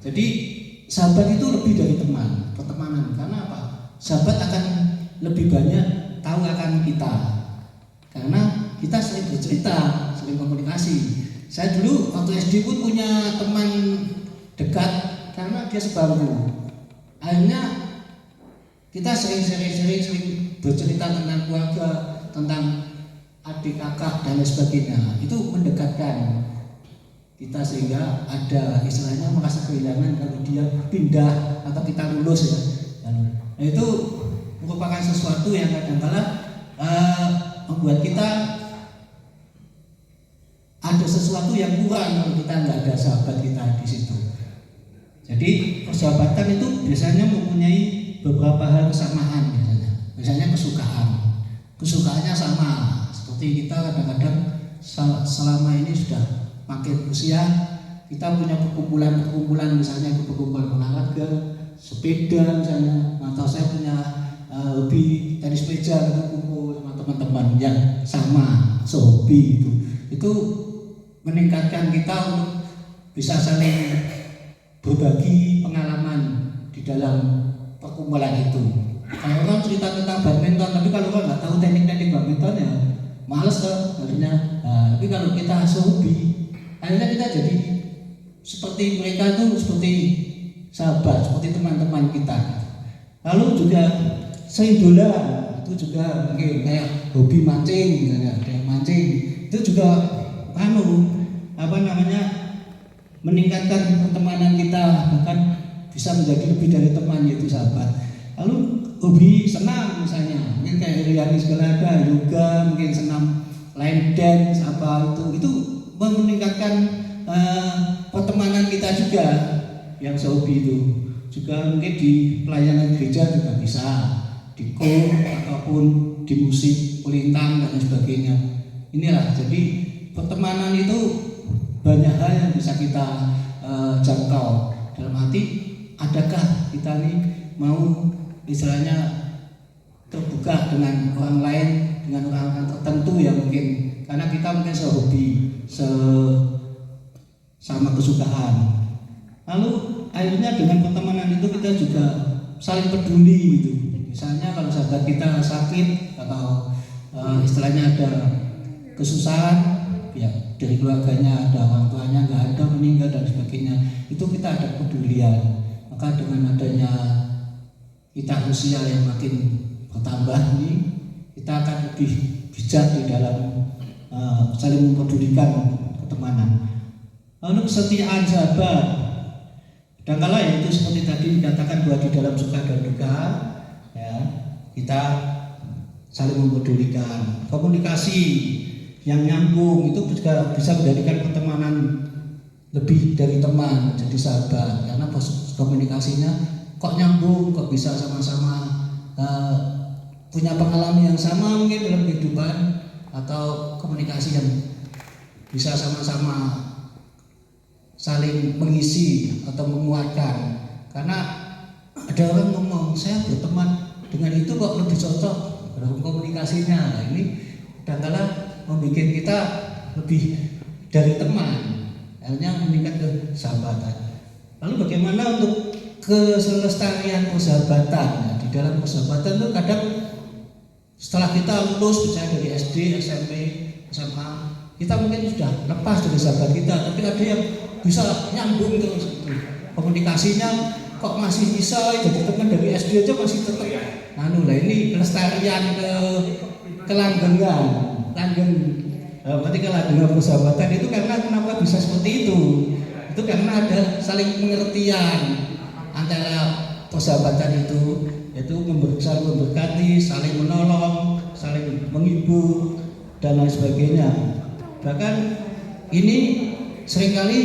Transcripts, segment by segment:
Jadi sahabat itu lebih dari teman, pertemanan. Karena apa? Sahabat akan lebih banyak tahu akan kita. Karena kita sering bercerita, sering komunikasi. Saya dulu waktu SD pun punya teman dekat karena dia sebangku. Akhirnya kita sering bercerita tentang keluarga, tentang adik kakak dan lain sebagainya. Itu mendekatkan kita sehingga ada istilahnya merasa kehilangan kalau dia pindah atau kita lulus ya. Nah itu merupakan sesuatu yang kadang-kala membuat kita ada sesuatu yang kurang kalau kita nggak ada sahabat kita di situ. Jadi persahabatan itu biasanya mempunyai beberapa hal kesamaan biasanya kesukaannya sama. Seperti kita kadang-kadang selama ini sudah makin usia, kita punya perkumpulan misalnya perkumpulan olahraga, sepeda misalnya, atau saya punya hobi tenis meja, kita kumpul sama teman-teman yang sama hobi itu meningkatkan kita untuk bisa saling berbagi pengalaman di dalam perkumpulan itu. Kalau orang cerita tentang badminton, tapi kalau orang nggak tahu teknik-teknik badminton ya males kan akhirnya. Tapi kalau kita hobi, akhirnya kita jadi seperti mereka itu, seperti sahabat, seperti teman-teman kita. Lalu juga seidola itu juga mungkin kayak hobi mancing misalnya, ada yang mancing itu juga meningkatkan pertemanan kita, bahkan bisa menjadi lebih dari teman, yaitu sahabat. Lalu hobi senam misalnya, mungkin kayak Riani segala ada, yoga, mungkin senam line dance apa itu meningkatkan pertemanan kita juga yang sehobi itu. Juga mungkin di pelayanan gereja juga bisa, di kor ataupun di musik pelintang dan sebagainya. Inilah, jadi pertemanan itu banyak hal yang bisa kita jangkau. Dalam arti, adakah kita nih mau istilahnya terbuka dengan orang lain, dengan orang-orang tertentu yang mungkin karena kita mungkin sehobi, sama kesukaan. Lalu akhirnya dengan pertemanan itu kita juga saling peduli gitu. Misalnya kalau sahabat kita sakit atau istilahnya ada kesusahan, ya dari keluarganya ada orang tuanya nggak ada, meninggal dan sebagainya, itu kita ada kepedulian. Maka dengan adanya kita usia yang makin bertambah ini, kita akan lebih bijak di dalam saling mempedulikan pertemanan. Lalu kesetiaan sahabat, kadang-kala ya itu seperti tadi dikatakan bahwa di dalam suka dan duka ya kita saling mempedulikan. Komunikasi yang nyambung itu juga bisa menjadikan pertemanan lebih dari teman jadi sahabat, karena komunikasinya kok nyambung, kok bisa sama-sama punya pengalaman yang sama mungkin dalam kehidupan, atau komunikasi yang bisa sama-sama saling mengisi atau menguatkan. Karena ada orang ngomong, saya berteman dengan itu kok lebih cocok dalam komunikasinya. Nah, ini kadang-kadang membuat kita lebih dari teman, akhirnya meningkat ke sahabatan. Lalu bagaimana untuk keselestarian persahabatan? Nah, di dalam persahabatan itu kadang setelah kita lulus misalnya dari SD, SMP, SMA, kita mungkin sudah lepas dari sahabat kita, tapi ada yang bisa nyambung terus itu. Komunikasinya kok masih bisa jadi teman dari SD aja masih tetap. Nah, ini kelestarian kelanggengan, berarti kelanggengan persahabatan itu karena kenapa bisa seperti itu? Itu karena ada saling pengertian antara persahabatan itu, yaitu saling memberkati, saling menolong, saling menghibur dan lain sebagainya. Bahkan ini seringkali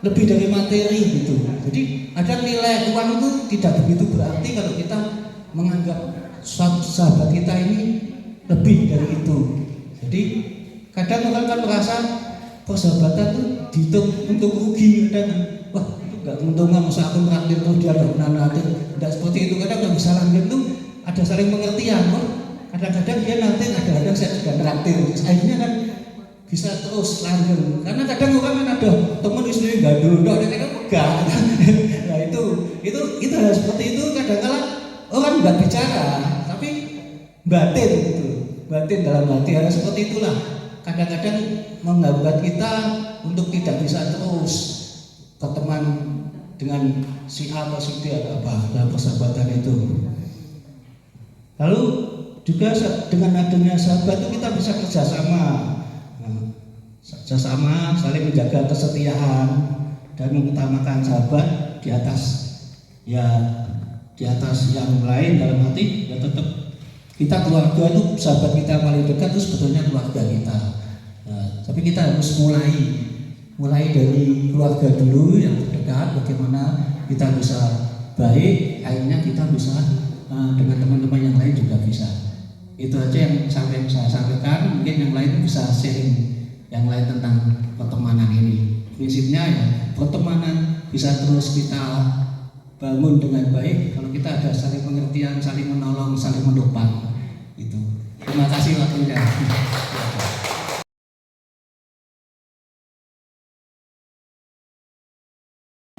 lebih dari materi gitu. Jadi ada nilai uang itu tidak begitu berarti kalau kita menganggap sahabat kita ini lebih dari itu. Jadi kadang orang kan merasa persahabatan itu dihitung untuk rugi, kadang wah itu nggak menguntungkan, masa aku traktir tuh dia nggak pernah nanti, tidak seperti itu. Kadang nggak bisa lanjut tuh ada saling pengertian. Kadang-kadang dia nanti, kadang-kadang saya juga traktir, akhirnya kan bisa terus lanjut. Karena kadang orang kan ada teman istri nggak dulu, kadang enggak. Nah itu hal seperti itu kadang-kadang orang nggak bicara, tapi batin gitu, batin dalam hati hal seperti itulah. Kadang-kadang membuat kita untuk tidak bisa terus berteman dengan si A atau si B atau apa dalam persahabatan itu. Lalu juga dengan adanya sahabat itu kita bisa kerjasama, saling menjaga kesetiaan dan mengutamakan sahabat di atas yang lain. Dalam hati ya tetap kita keluarga itu, sahabat kita paling dekat itu sebetulnya keluarga kita. Tapi kita harus mulai dari keluarga dulu yang terdekat, bagaimana kita bisa baik, akhirnya kita bisa dengan teman-teman yang lain juga bisa. Itu aja yang saya sampaikan. Mungkin yang lain bisa sharing yang lain tentang pertemanan ini. Prinsipnya ya pertemanan bisa terus kita bangun dengan baik kalau kita ada saling pengertian, saling menolong, saling mendukung. Itu. Terima kasih waktunya.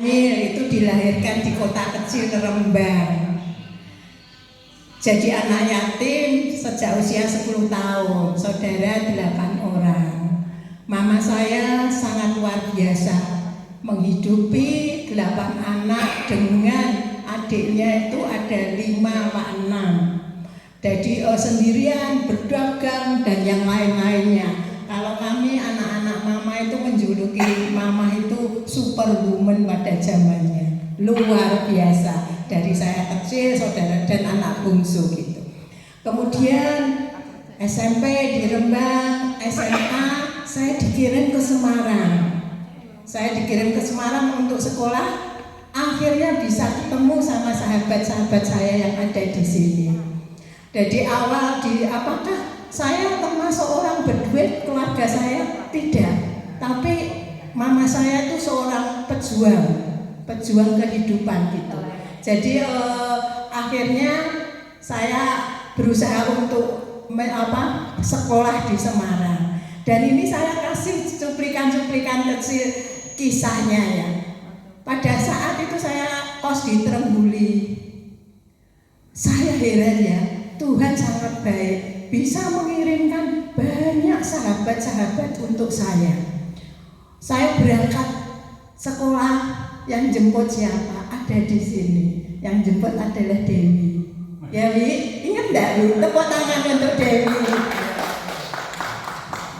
Itu dilahirkan di kota kecil Rembang. Jadi anak yatim sejak usia 10 tahun, saudara 8 orang. Mama saya sangat luar biasa, menghidupi 8 anak dengan adiknya itu ada 5 atau 6. Jadi sendirian berdagang dan yang lain-lainnya. Kalau kami anak-anak mama itu menjuluki mama itu superwoman pada zamannya, luar biasa. Dari saya kecil, saudara dan anak bungsu gitu. Kemudian SMP di Rembang, SMA saya dikirim ke Semarang. Saya dikirim ke Semarang untuk sekolah. Akhirnya bisa ketemu sama sahabat-sahabat saya yang ada di sini. Jadi awal apakah saya termasuk orang berduit keluarga saya? Tidak. Tapi mama saya itu seorang pejuang kehidupan gitu. Jadi akhirnya saya berusaha untuk sekolah di Semarang. Dan ini saya kasih cuplikan-cuplikan kecil kisahnya ya. Pada saat itu saya kos di Trengguli. Saya heran ya, Tuhan sangat baik, bisa mengirimkan banyak sahabat-sahabat untuk saya. Saya berangkat sekolah, yang jemput siapa? Ada di sini. Yang jemput adalah Dewi. Ya Wi, ingat enggak Wi? Tepuk tangan untuk Dewi.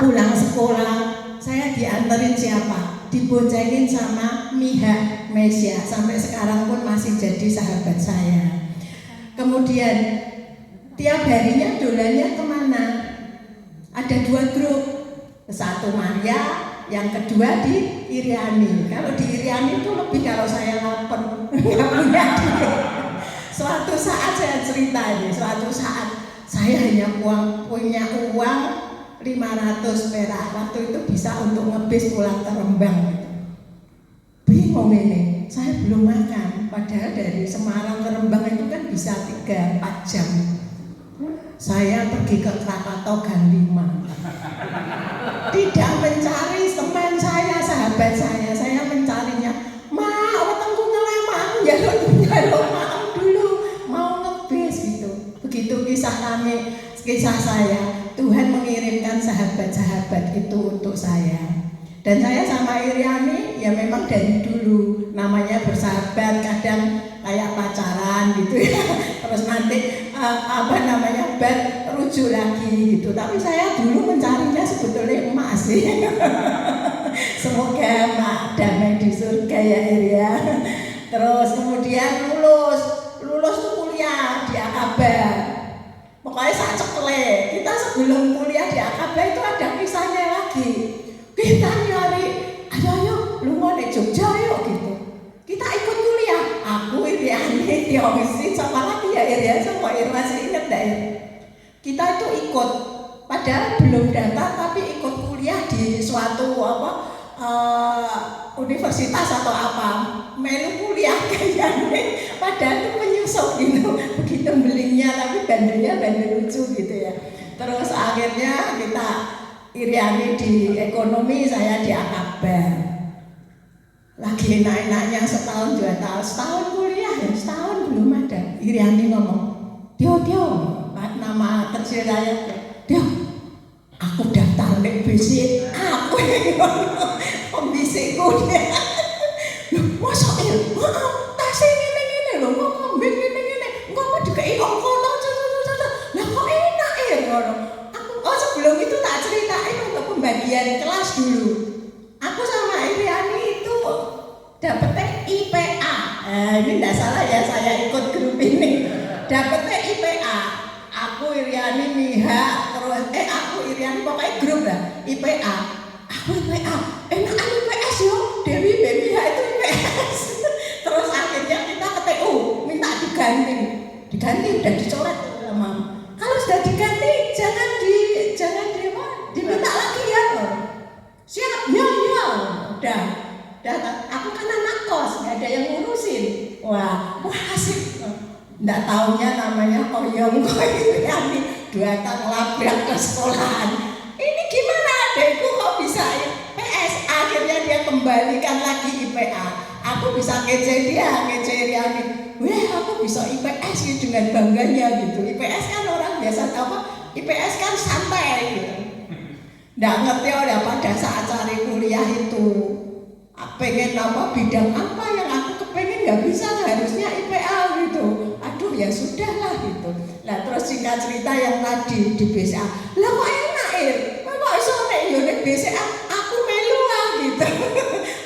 Pulang sekolah, saya dianterin siapa? Diboncengin sama Miha Mesia. Sampai sekarang pun masih jadi sahabat saya. Kemudian tiap harinya dolannya kemana? Ada 2 grup. Satu Maria, yang kedua di Iriani. Kalau di Iriani itu lebih kalau saya lapar, nggak punya duit. Suatu saat saya cerita ini, suatu saat saya hanya punya uang 500 perak. Waktu itu bisa untuk ngebis pulang ke Rembang. bingung ini, saya belum makan. Padahal dari Semarang ke Rembang itu kan bisa 3-4 jam. Saya pergi ke Krakatau Gang 5. Tidak mencari teman saya, sahabat saya mencarinya. Ma, wetengku ngelemah, jalur maaf dulu, mau ngebis gitu. Begitu kisah saya, Tuhan mengirimkan sahabat-sahabat itu untuk saya. Dan saya sama Iriani ya memang dari dulu namanya bersahabat, kadang kayak pacaran gitu ya. Terus nanti rujuk lagi gitu. Tapi saya dulu mencarinya sebetulnya emas sih. Semoga mak damai di surga ya Iria. Terus kemudian lulus tuh kuliah di Akabah. Pokoknya saat cekle, kita sebelum kuliah di Akabah itu ada kisahnya lagi. Kita nyari, ayo lu mau di Jogja yuk gitu. Kita ikut kuliah. Aku Iriani, Tiongsi, sama lagi ya Iria, sama Irma, masih inget gak ya? Kita itu ikut, padahal belum daftar tapi ikut kuliah di suatu universitas atau apa, melu kuliah kayaknya, padahal itu penyusup gitu, begitu belinya tapi bandelnya bandel lucu gitu ya. Terus akhirnya kita Iriani di ekonomi, saya di Akabah. Lagi enak-enaknya setahun 2 tahun, setahun kuliah ya, setahun belum ada. Iriani ngomong, Tio, nama kecil saya, Tio, aku daftar di BC, aku pembisikku dia. Loh, masa ya? Tasnya ini loh, kok kambing ini, kok dikai ongkol, lah kok enak ya? Sebelum itu tak ceritain untuk pembagian kelas dulu. Aku sama Iriani itu dapetnya IPA. Ini tidak salah ya, saya ikut grup ini. Dapetnya IPA. Aku Iriani Miha, terus aku Iriani pokoknya grup lah. IPA. Aku IPA. Enakan IPS yo. Dewi Miha itu IPS. Terus akhirnya kita ke TU minta diganti. Diganti udah dicoret sama. Kalau sudah diganti jangan diminta lagi ya. Siap, ya, udah. Aku kan anak kos, nggak ada yang ngurusin. Wah asik. Nggak taunya namanya Oyong Koyani, 2 tahun labrak ke sekolahan. Ini gimana adekku kok bisa PS? Akhirnya dia kembalikan lagi IPA. Aku bisa kece Riani. Wah, aku bisa IPS gitu dengan bangganya gitu. IPS kan orang biasa IPS kan santai gitu. Nggak ngerti udah pada saat cari kuliah itu pengen bidang apa yang aku kepengen, nggak bisa, harusnya IPA gitu. Aduh ya sudahlah gitu. Nah terus singkat cerita yang tadi di BCA, lah kok enak kok iso nek BCA aku melu lah gitu.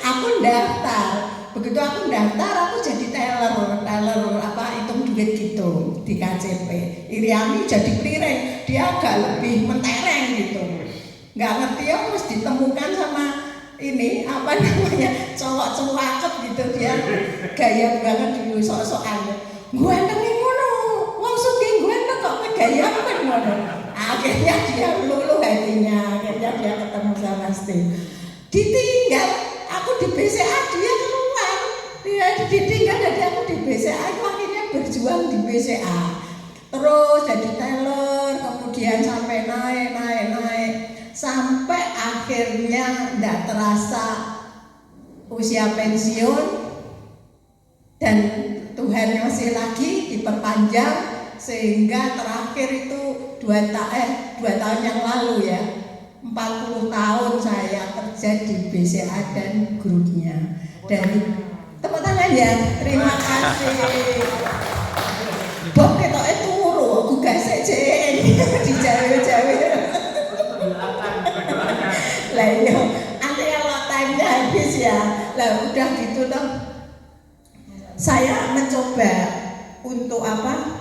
Aku daftar. Begitu aku daftar aku jadi teller hitung duit gitu di KCP. Iriani jadi pelireng, dia agak lebih mentereng gitu. Nggak ngerti ya, terus ditemukan sama ini cowok cakep gitu, dia gaya banget dulu sok-sokan. Gue nengin ngono, wong sugih gue neng kok gaya kan ngono. Akhirnya dia luluh hatinya, akhirnya dia ketemu sama Steve. Ditinggal, aku di BCA, dia keluar. Dia ditinggal jadi aku di BCA, aku akhirnya berjuang di BCA. Terus jadi teller, kemudian sampai naik. Sampai akhirnya tidak terasa usia pensiun dan Tuhan masih lagi diperpanjang sehingga terakhir itu 2 tahun yang lalu ya, 40 tahun saya kerja di BCA dan grupnya. Dan tepuk tangan ya, terima kasih. Bob ketoke turu, aku gasek di Jawa. Lah iya, nanti kalau time-nya habis ya. Lah udah gitu toh. Saya mencoba untuk apa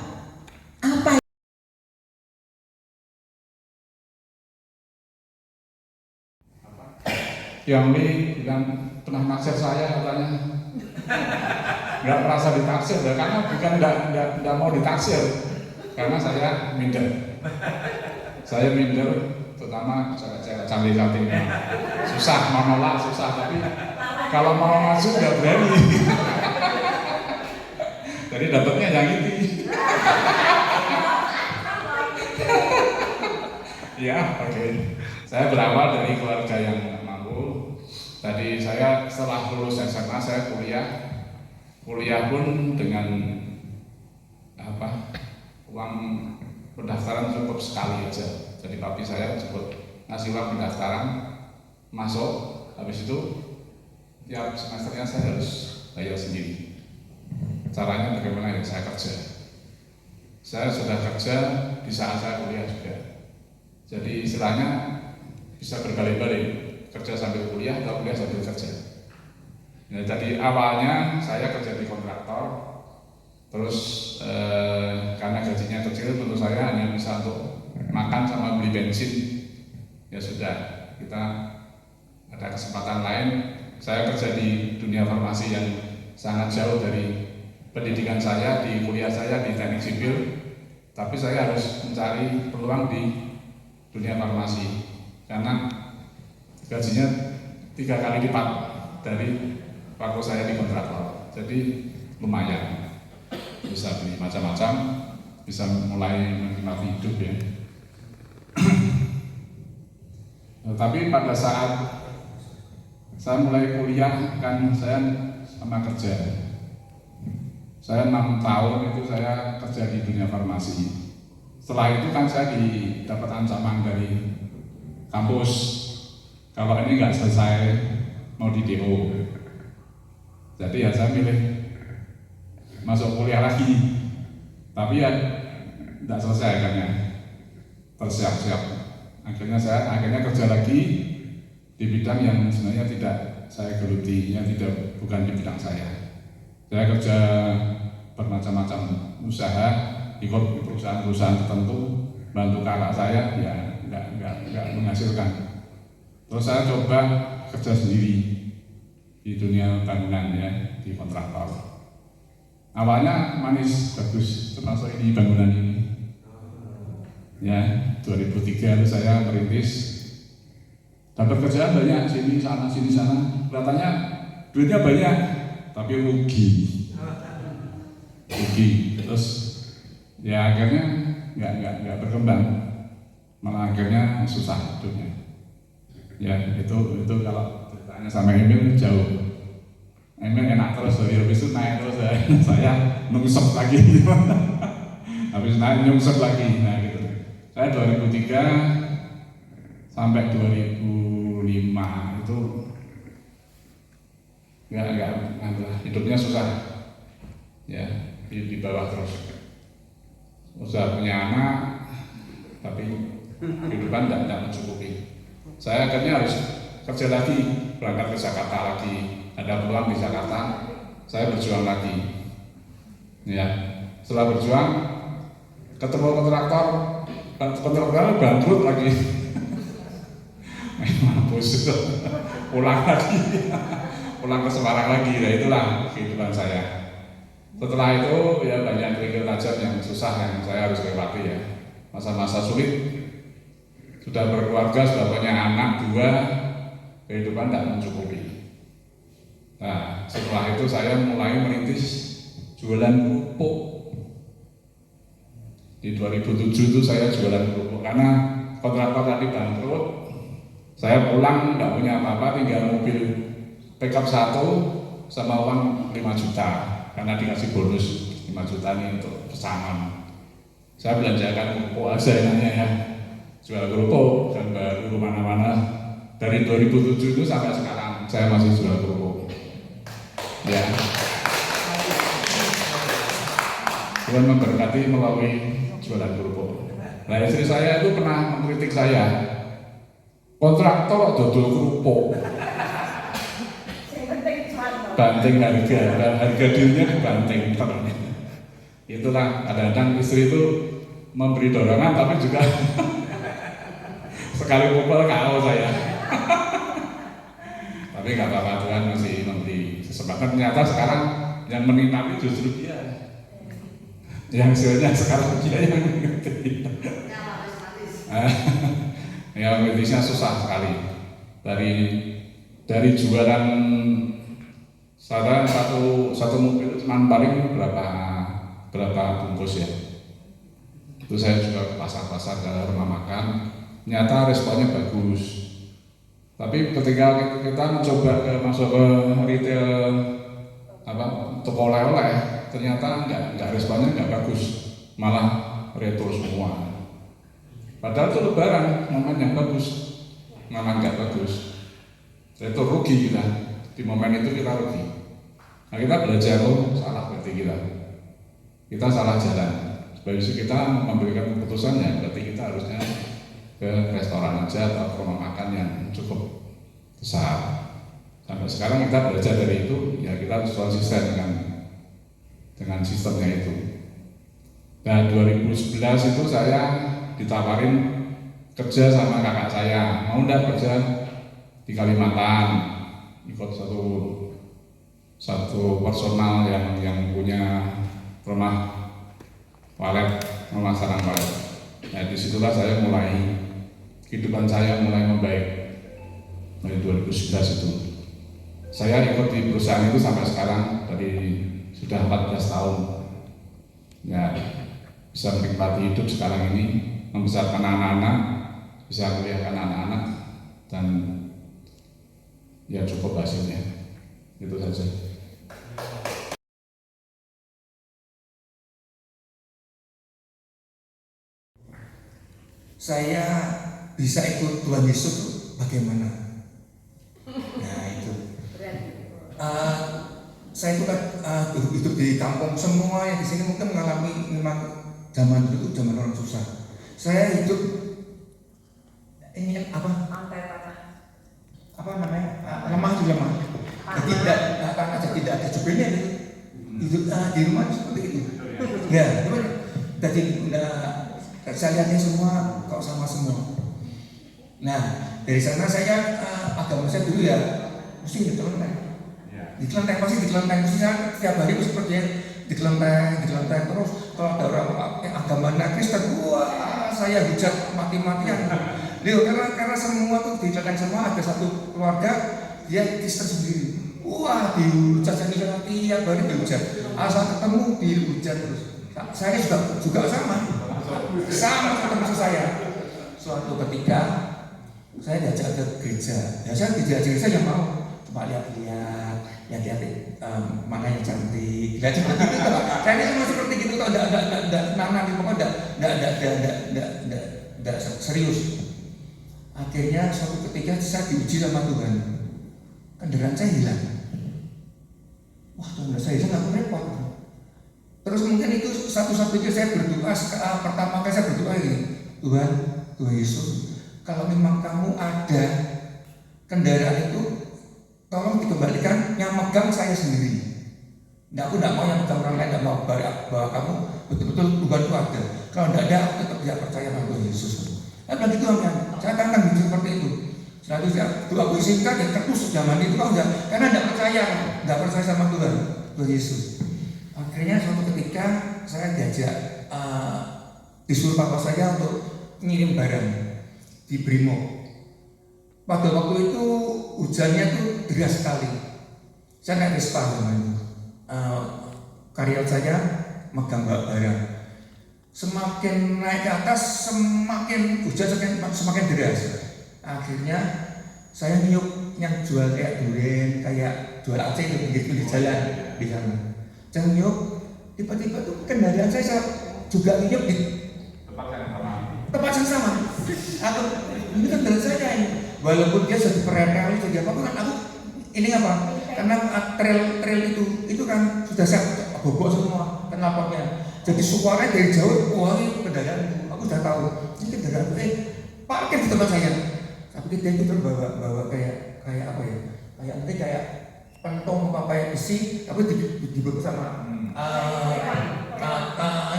yang ini bilang pernah naksir saya katanya. Nggak merasa ditaksir ya, karena bukan nggak mau ditaksir, karena saya minder, terutama cewek-cewek cantik-cantiknya susah, mau nolak susah, tapi Kalau mau maju nggak berani. Jadi dapatnya yang ini. Ya, oke. Saya berawal dari keluarga yang mampu. Tadi saya setelah lulus SMA saya kuliah pun dengan uang pendaftaran cukup sekali aja. Jadi papi saya cukup ngasih uang pendaftaran, masuk, habis itu tiap semesternya saya harus bayar sendiri. Caranya bagaimana ya? Saya kerja. Saya sudah kerja di saat saya kuliah juga. Jadi istilahnya bisa berbalik-balik, kerja sambil kuliah atau kuliah sambil kerja. Nah, jadi awalnya saya kerja di kontraktor. Terus karena gajinya kecil, tentu saya hanya bisa untuk makan sama beli bensin. Ya sudah, kita ada kesempatan lain. Saya kerja di dunia farmasi yang sangat jauh dari pendidikan saya, di kuliah saya di teknik sipil. Tapi saya harus mencari peluang di dunia farmasi karena gajinya 3 kali lipat dari waktu saya di kontraktor. Jadi lumayan. Bisa beli macam-macam, bisa mulai menikmati hidup ya. Tapi pada saat saya mulai kuliah kan saya sama kerja. Saya 6 tahun itu saya kerja di dunia farmasi. Setelah itu kan saya dapat ancaman dari kampus kalau ini nggak selesai mau di DO. Jadi ya saya milih masuk kuliah lagi, tapi ya tidak selesai akhirnya, tersiap-siap. Akhirnya saya kerja lagi di bidang yang sebenarnya tidak saya geluti, yang bukan di bidang saya. Saya kerja bermacam-macam usaha di perusahaan-perusahaan tertentu, bantu kakak saya, ya nggak menghasilkan. Terus saya coba kerja sendiri di dunia bangunan ya, di kontraktor. Awalnya manis, bagus, termasuk ini bangunan ini. Ya, 2003 itu saya merintis, dapat kerjaan banyak, sini sana. Kelihatannya duitnya banyak, tapi rugi. Terus ya akhirnya nggak berkembang, malah akhirnya susah hidupnya. Ya itu kalau ceritanya sama Emil jauh. Emang enak terus, habis itu naik terus saya nungsep lagi. Habis naik nungsep lagi, nah gitu. Saya 2003 sampai 2005 itu nggak hidupnya susah, ya di bawah terus. Usaha punya anak, tapi kehidupan tidak mencukupi. Saya akhirnya harus kerja lagi, berangkat ke Jakarta lagi. Ada peluang di Jakarta, saya berjuang lagi. Ya, setelah berjuang, ketemu kontraktor bangkrut lagi. Mampus itu, pulang ke Semarang lagi. Nah itulah kehidupan saya. Setelah itu ya banyak kerikil tajam yang susah yang saya harus lewati ya. Masa-masa sulit. Sudah berkeluarga, sudah punya anak 2, kehidupan tidak mencukupi. Nah, setelah itu saya mulai merintis jualan kerupuk. Di 2007 itu saya jualan kerupuk karena kontraktor tadi bangkrut. Saya pulang tidak punya apa-apa, tinggal mobil pickup 1 sama uang 5 juta karena dikasih bonus 5 juta ini untuk pesanan. Saya belanjakan kerupuk aja enaknya ya, jual kerupuk dan baru mana-mana. Dari 2007 itu sampai sekarang saya masih jual kerupuk. Ya, Tuhan memberkati melalui jualan kerupuk. Nah, istri saya itu pernah mengkritik saya, kontraktor dodol kerupuk, banting harga dirinya dibanting. Itulah kadang-kadang istri itu memberi dorongan, tapi juga sekali pukul KO saya. Tapi nggak apa-apa, Tuhan masih memberi kesempatan. Ternyata sekarang yang menikmati justru dia, yang hasilnya sekarang dia yang mengikuti. Ya, mengikutisnya susah sekali. Dari jualan Saya satu mobil cuma paling berapa bungkus ya. Itu saya juga ke pasar-pasar ke rumah makan, ternyata responnya bagus. Tapi ketika kita mencoba masuk ke retail toko oleh-oleh, ternyata nggak responnya nggak bagus, malah retro semua. Padahal itu lebaran momen yang bagus, malah nggak bagus. Itu rugi kita, di momen itu kita rugi. Nah kita belajar, salah berarti kita salah jalan. Sebab itu kita memberikan keputusannya, berarti kita harusnya ke restoran aja atau ke rumah makan yang cukup besar. Sampai sekarang kita belajar dari itu, ya kita harus konsisten dengan sistemnya itu. Nah 2011 itu saya ditawarin kerja sama kakak saya, mau nggak kerja di Kalimantan, ikut satu personal yang punya rumah walet, rumah sarang walet. Nah disitulah saya kehidupan saya mulai membaik dari 2011 itu. Saya ikut di perusahaan itu sampai sekarang, sudah 14 tahun. Ya bisa menikmati hidup sekarang ini, membesarkan anak-anak, bisa kuliahkan anak-anak, dan ya cukup hasilnya. Itu saja. Saya bisa ikut Tuhan Yesus bagaimana? Nah itu. Saya itu kan hidup di kampung, semua yang di sini mungkin mengalami memang zaman dulu itu zaman orang susah. Saya hidup ini apa namanya lemah. Jadi tidak ada jubelnya gitu. Hidup di rumah seperti itu. Ya, jadi saya lihatnya semua kok sama semua. Nah dari sana saya agama saya dulu ya mesti dikelenteng mesti saya setiap hari itu seperti dikelenteng terus. Kalau ada orang agama Kristen, wah saya hujat mati-matian. Karena semua tuh dikelenteng semua, ada satu keluarga dia Kristen sendiri. Wah dihujat tiap hari dihujat. Asal ketemu dihujat terus. Saya juga sama ketemu saya. Suatu ketika saya diajak ke gereja. Ya saya di gereja yang mau cuma lihat-lihat, mana yang cantik. Saya ini cuma seperti gitu, kok enggak serius. Akhirnya suatu ketika saya diuji sama Tuhan. Kendaraan saya hilang. Wah, kendaraan saya hilang, aku repot. Terus mungkin itu satu-satunya saya berdoa, pertama kali saya berdoa ini, Tuhan Yesus, kalau memang kamu ada kendaraan itu, tolong dikembalikan, yang megang saya sendiri. Aku tidak mau yang megang orang lain, tidak mau bahwa kamu betul-betul Tuhan itu ada. Kalau tidak ada, aku tetap tidak percaya pada Tuhan Yesus. Nah begitu kan, saya akan bikin seperti itu. Selanjutnya, doaku singkat dan terus zaman itu karena tidak percaya sama Tuhan Yesus. Akhirnya suatu ketika saya diajak disuruh papa saya untuk ngirim barang di Brimo. Pada waktu itu hujannya tuh deras sekali. Saya naik Vespa zaman itu. Karyawan saya megang barang. Semakin naik ke atas, semakin hujan semakin deras. Akhirnya saya niup yang jual kayak durian, kayak jual Aceh itu pinggir jalan di sana. Saya niup, tiba-tiba tuh kendaraan saya juga niup di tempat yang sama. Ini kendaraan saya ini, walaupun dia sudah diperempel, sudah apa kan aku ini apa? Karena trail itu kan sudah saya bobok semua knalpotnya. Jadi suaranya dari jauh, wah ini kendaraan, aku sudah tahu ini kendaraan. Parkir di tempat saya. Tapi kita itu terbawa kayak apa ya? Kayak pentung apa kayak besi, tapi dibawa sama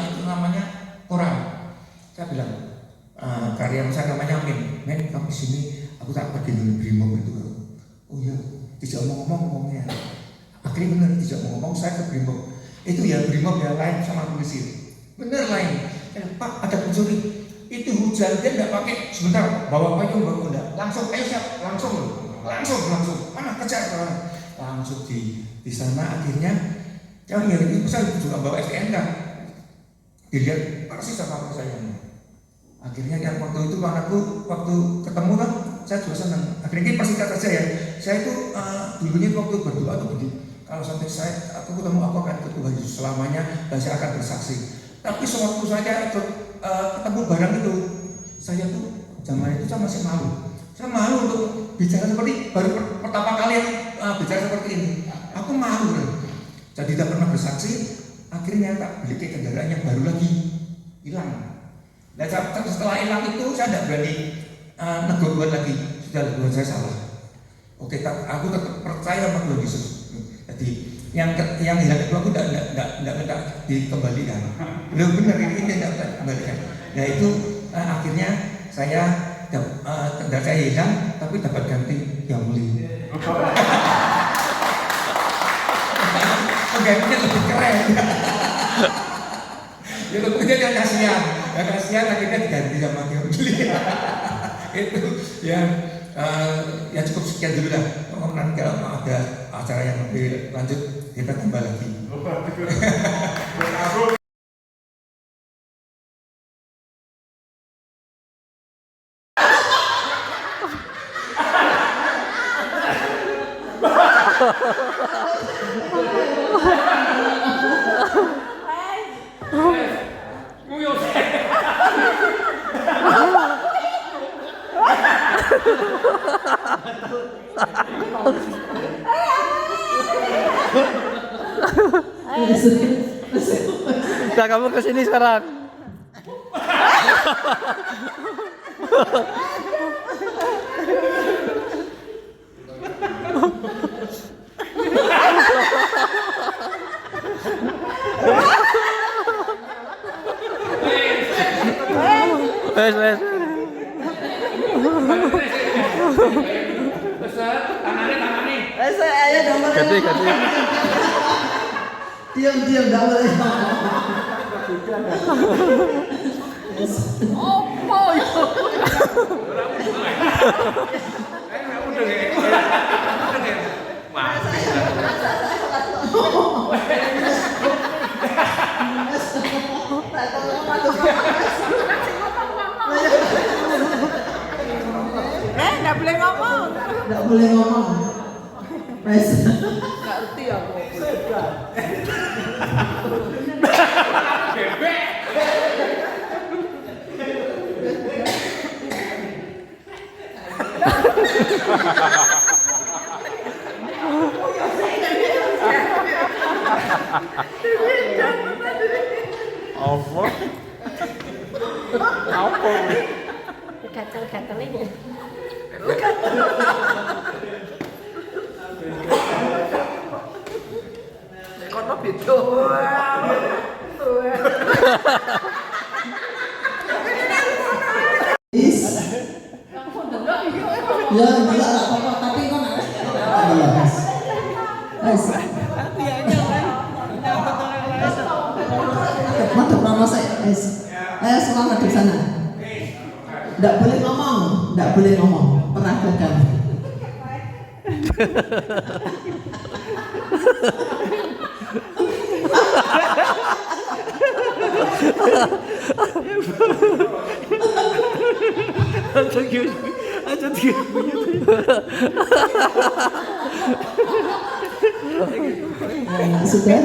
itu namanya koran. Saya bilang karyawan saya namanya Men kamu sini, aku tak pergi di Brimob itu. Oh iya, tidak mau ngomongnya. Akhirnya benar tidak mau ngomong, saya ke Brimob. Itu ya Brimob ya lain sama polisi. Bener lain. Pak ada pencuri. Itu hujan dia tidak pakai sebentar bawa payung bawa enggak langsung ayo siap langsung mana kejar langsung di sana akhirnya yang ngirim itu saya juga bawa STNK, dilihat persis sama saya. Akhirnya yang waktu itu anakku waktu ketemu kan saya juga senang. Akhirnya ini persingkat saja ya. Saya itu dulunya waktu berdoa tuh begini, kalau sampai aku ketemu aku akan ikut Tuhan Yesus selamanya dan saya akan bersaksi. Tapi sewaktu saya ketemu barang itu, saya tuh zaman itu saya masih malu. Saya malu untuk bicara seperti baru pertama kali bicara seperti ini. Aku malu, jadi tidak pernah bersaksi. Akhirnya tak beli kendaraan yang baru lagi hilang. Nah setelah hilang itu saya tidak berani negur Tuhan lagi. Sudah Tuhan saya salah. Oke, aku tetap percaya sama Tuhan Yesus. Jadi yang hilang itu aku tidak dikembalikan. Belum benar ini tidak dikembalikan. Nah itu akhirnya saya kendaraan saya hilang, tapi dapat ganti yang beli. Gantinya lebih keren. Ya tentunya dia kasihan akhirnya diganti sama yang beli. Itu ya cukup sekian dulu lah. Nanti kalau ada acara yang lebih lanjut kita tambah lagi. Nah, kamu kesini sekarang. Wes. Tangannya. Ayo dong. Ganti. Diam, enggak boleh. Oh, itu. Nggak boleh ngomong. Mas. Nggak ngerti aku. Gatel-gatel ini. Kono beda. Ya, enggak apa-apa, tapi kok enggak. Mas. Madep nama saya, Mas. Ayo semua madep sana. Enggak boleh ngomong. Pernah gagal. Sudah?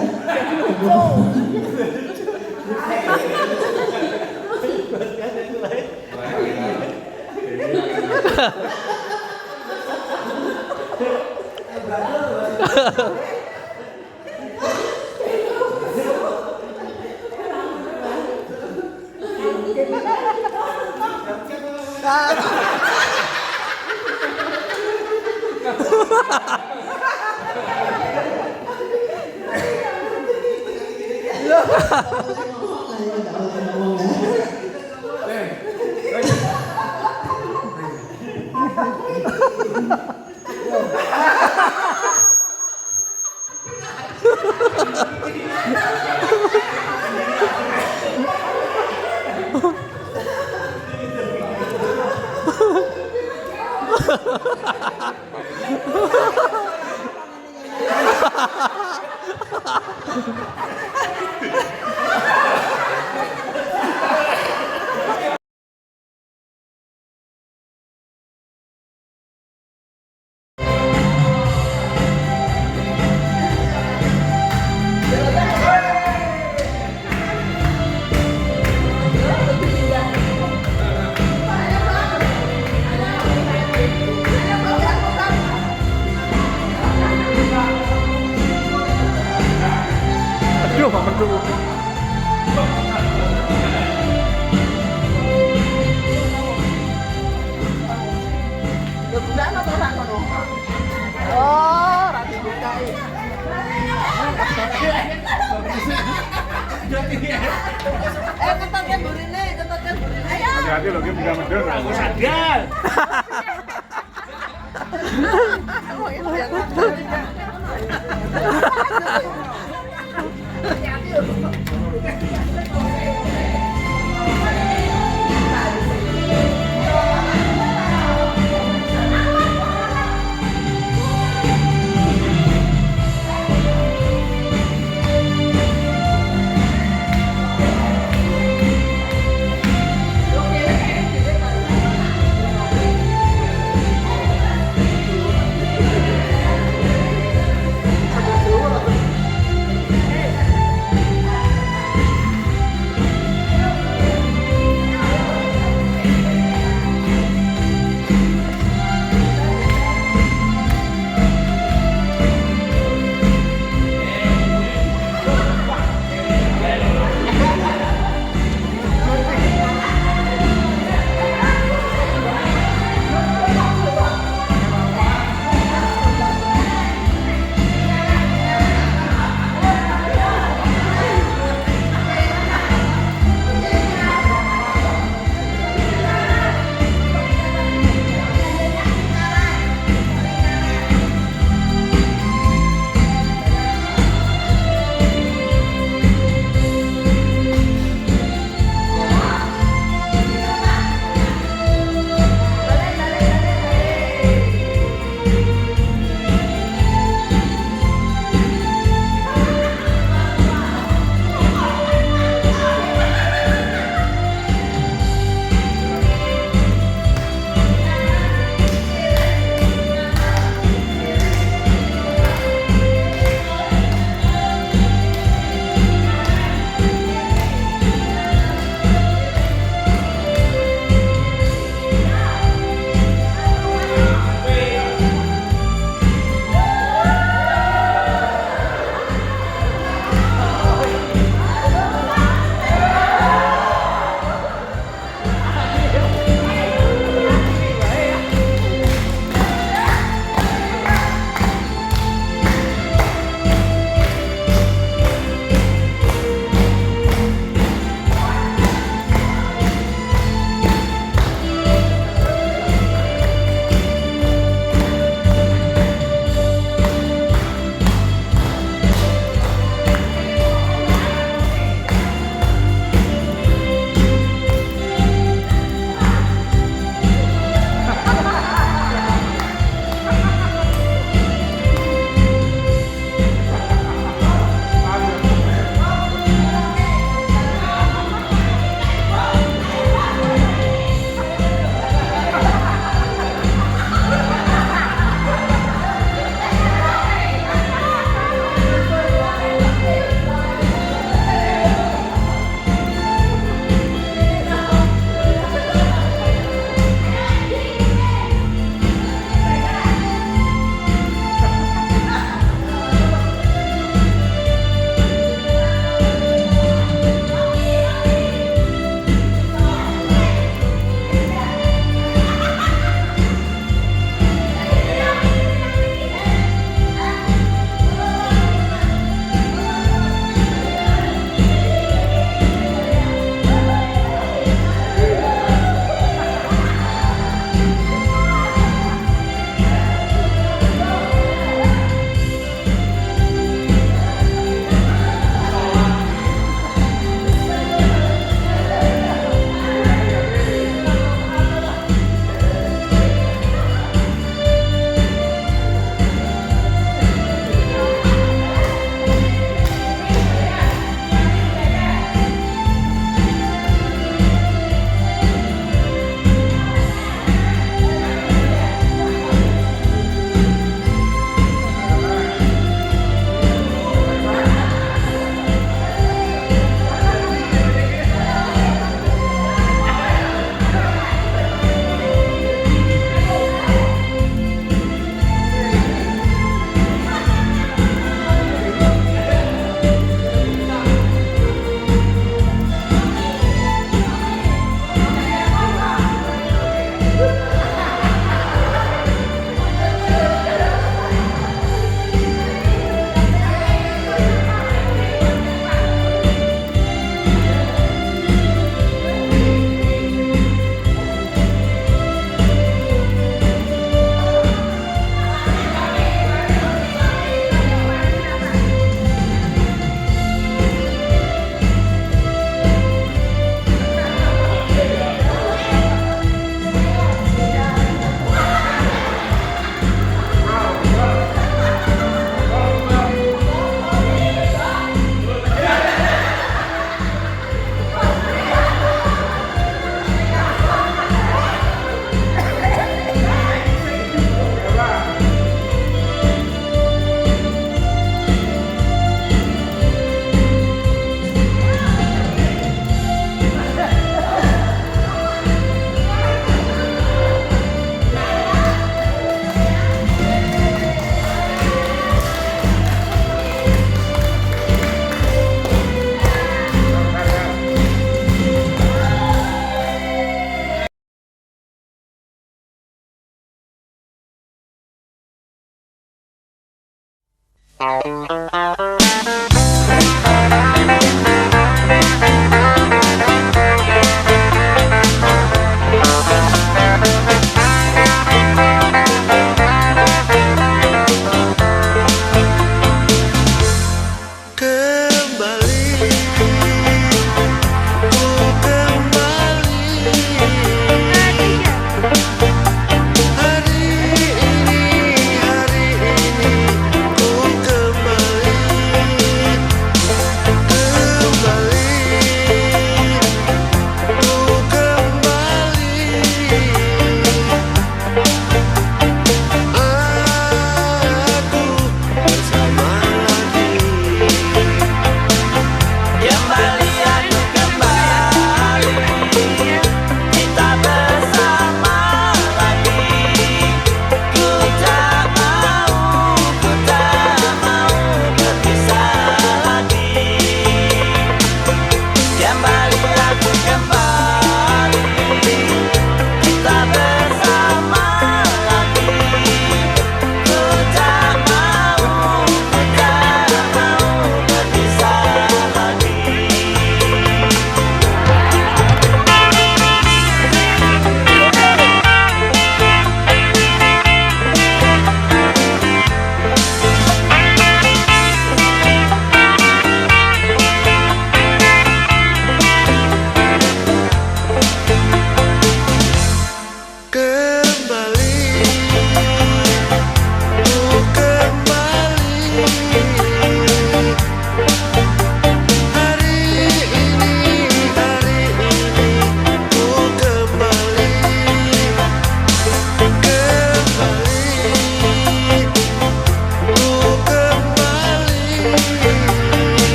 Ketatnya burine, ketatnya burine. Ayo. Hati-hati loh, dia bisa medun. Aku sadar. Oh, itu jangan.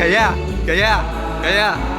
Gaya, gaya, gaya.